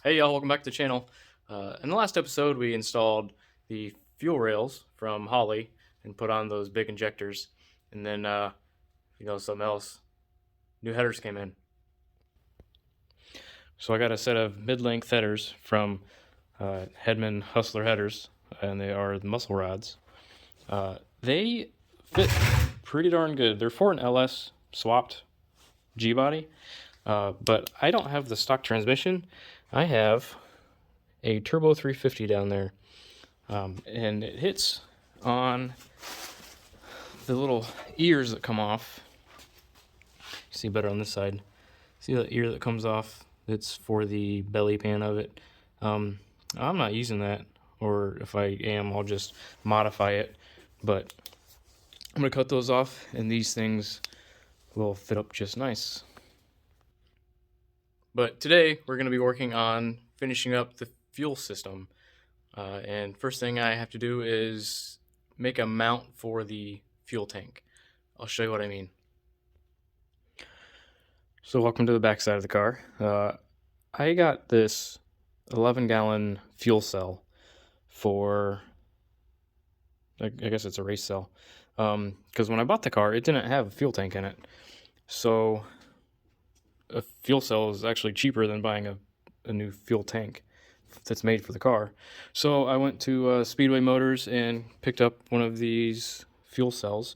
Hey y'all, welcome back to the channel. In the last episode, we installed the fuel rails from Holly and put on those big injectors. And then, something else, new headers came in. So I got a set of mid-length headers from Hedman Hustler headers, and they are the muscle rods. They fit pretty darn good. They're for an LS swapped G-body, but I don't have the stock transmission. I have a Turbo 350 down there, and it hits on the little ears that come off. You see better on this side. See the ear that comes off? It's for the belly pan of it. I'm not using that, or if I am, I'll just modify it. But I'm gonna cut those off, and these things will fit up just nice. But today we're gonna be working on finishing up the fuel system. And first thing I have to do is make a mount for the fuel tank. I'll show you what I mean. So welcome to the back side of the car. I got this 11-gallon fuel cell for, I guess it's a race cell, because when I bought the car, it didn't have a fuel tank in it. So a fuel cell is actually cheaper than buying a new fuel tank that's made for the car. So I went to Speedway Motors and picked up one of these fuel cells,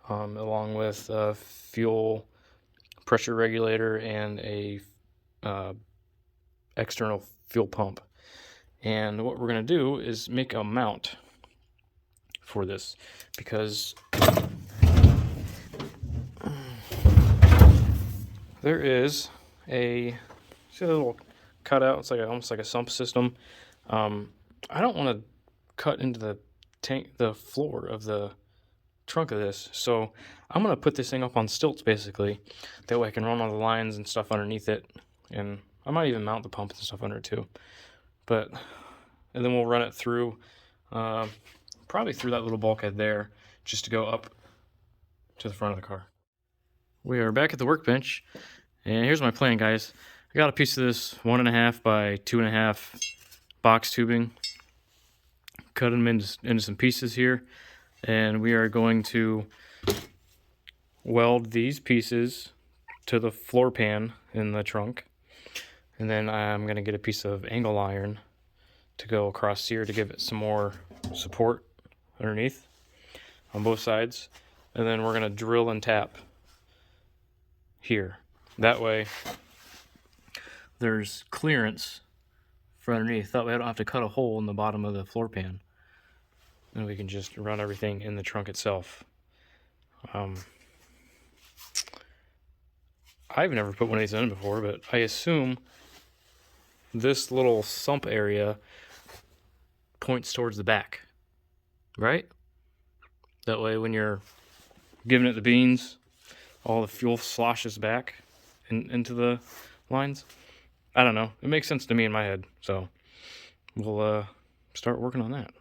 along with a fuel pressure regulator and a external fuel pump. And what we're going to do is make a mount for this, because there is a little cutout. It's like almost like a sump system. I don't want to cut into the floor of the trunk of this, so I'm gonna put this thing up on stilts basically. That way I can run all the lines and stuff underneath it, and I might even mount the pump and stuff under it too. And then we'll run it through, probably through that little bulkhead there, just to go up to the front of the car. We are back at the workbench, and here's my plan, guys. I got a piece of this 1.5 by 2.5 box tubing, cut them into some pieces here, and we are going to weld these pieces to the floor pan in the trunk. And then I'm going to get a piece of angle iron to go across here to give it some more support underneath on both sides. And then we're going to drill and tap here. That way there's clearance for underneath. That way I don't have to cut a hole in the bottom of the floor pan. And we can just run everything in the trunk itself. I've never put one of these in before, but I assume this little sump area points towards the back, right? That way when you're giving it the beans, all the fuel sloshes back into the lines. I don't know. It makes sense to me in my head, so we'll start working on that.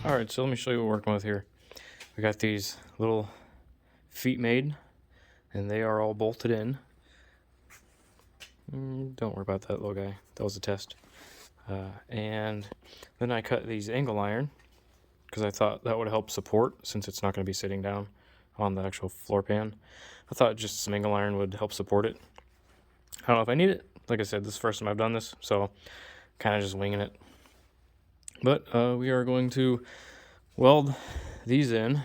Alright, so let me show you what we're working with here. We got these little feet made, and they are all bolted in. Don't worry about that little guy. That was a test. And then I cut these angle iron, because I thought that would help support, since it's not going to be sitting down on the actual floor pan. I thought just some angle iron would help support it. I don't know if I need it. Like I said, this is the first time I've done this, so kind of just winging it. But we are going to weld these in,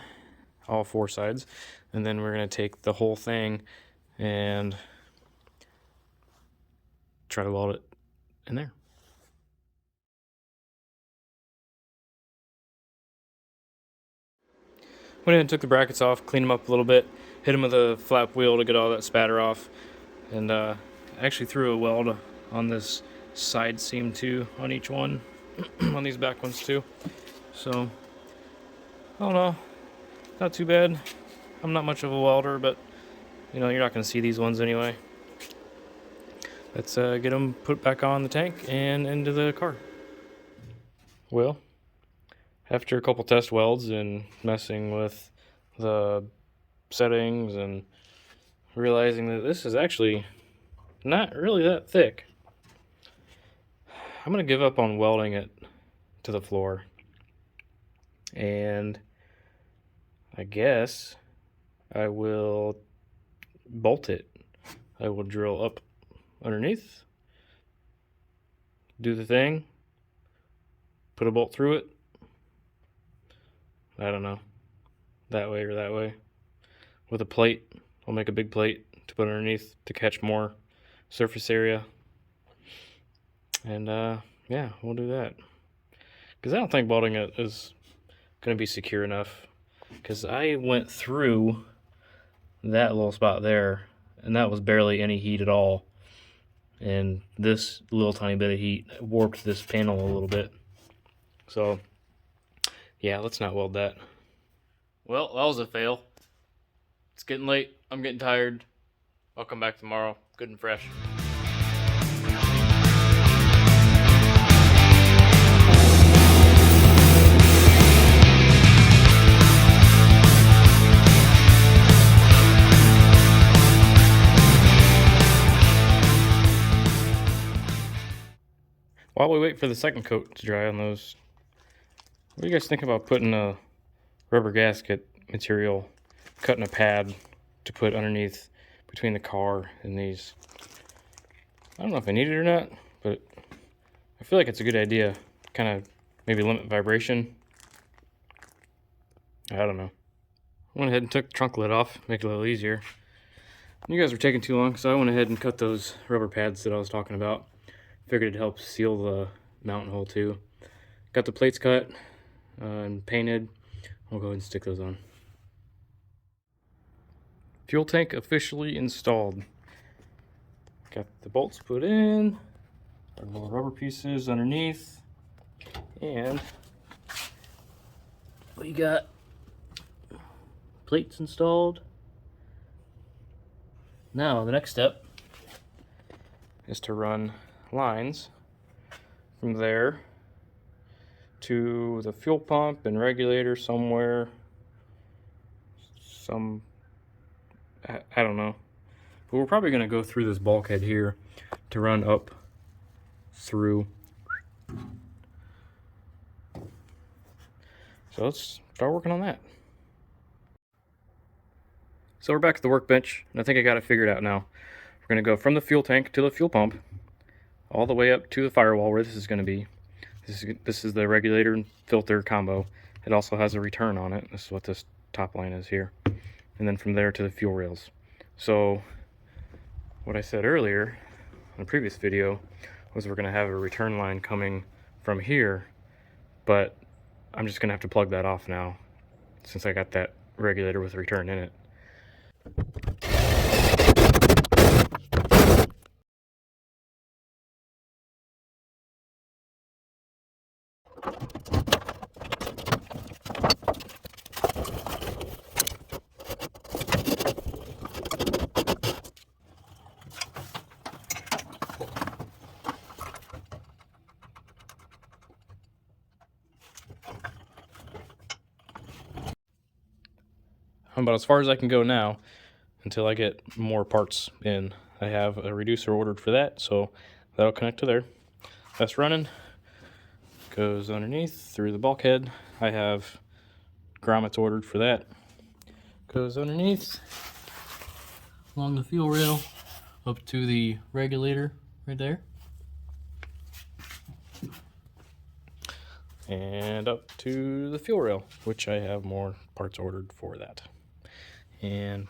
all four sides, and then we're going to take the whole thing and try to weld it in there. Went in and took the brackets off, cleaned them up a little bit, hit them with a flap wheel to get all that spatter off, and actually threw a weld on this side seam too on each one. on these back ones too. So, I don't know, not too bad. I'm not much of a welder, but you know, you're not going to see these ones anyway. Let's get them put back on the tank and into the car. Well, after a couple test welds and messing with the settings and realizing that this is actually not really that thick, I'm going to give up on welding it to the floor. And I guess I will bolt it. I will drill up underneath, do the thing, put a bolt through it. I don't know, that way or that way. With a plate, I'll make a big plate to put underneath to catch more surface area. And yeah, we'll do that. Because I don't think welding it is going to be secure enough. Because I went through that little spot there, and that was barely any heat at all. And this little tiny bit of heat warped this panel a little bit. So yeah, let's not weld that. Well, that was a fail. It's getting late. I'm getting tired. I'll come back tomorrow, good and fresh. While we wait for the second coat to dry on those, what do you guys think about putting a rubber gasket material, cutting a pad to put underneath between the car and these? I don't know if I need it or not, but I feel like it's a good idea. Kind of maybe limit vibration. I don't know. I went ahead and took the trunk lid off, make it a little easier. You guys were taking too long, so I went ahead and cut those rubber pads that I was talking about. Figured it'd help seal the mountain hole too. Got the plates cut and painted. I'll go ahead and stick those on. Fuel tank officially installed. Got the bolts put in, our little rubber pieces underneath, and we got plates installed. Now the next step is to run lines from there to the fuel pump and regulator somewhere. I don't know. But we're probably going to go through this bulkhead here to run up through. So let's start working on that. So we're back at the workbench, and I think I got it figured out now. We're going to go from the fuel tank to the fuel pump, all the way up to the firewall where this is going to be. This is the regulator and filter combo. It also has a return on it. This is what this top line is here. And then from there to the fuel rails. So what I said earlier in a previous video was we're going to have a return line coming from here, but I'm just going to have to plug that off now since I got that regulator with a return in it. I'm about as far as I can go now until I get more parts in. I have a reducer ordered for that, so that'll connect to there. That's running. Goes underneath through the bulkhead. I have grommets ordered for that. Goes underneath along the fuel rail up to the regulator right there. And up to the fuel rail, which I have more parts ordered for that. And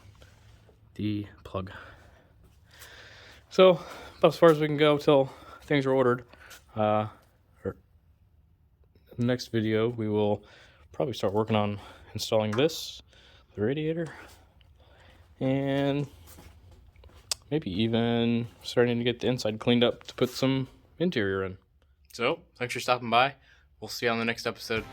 the plug. So about as far as we can go till things are ordered. Next video we will probably start working on installing this, the radiator, and maybe even starting to get the inside cleaned up to put some interior in. So, thanks for stopping by. We'll see you on the next episode.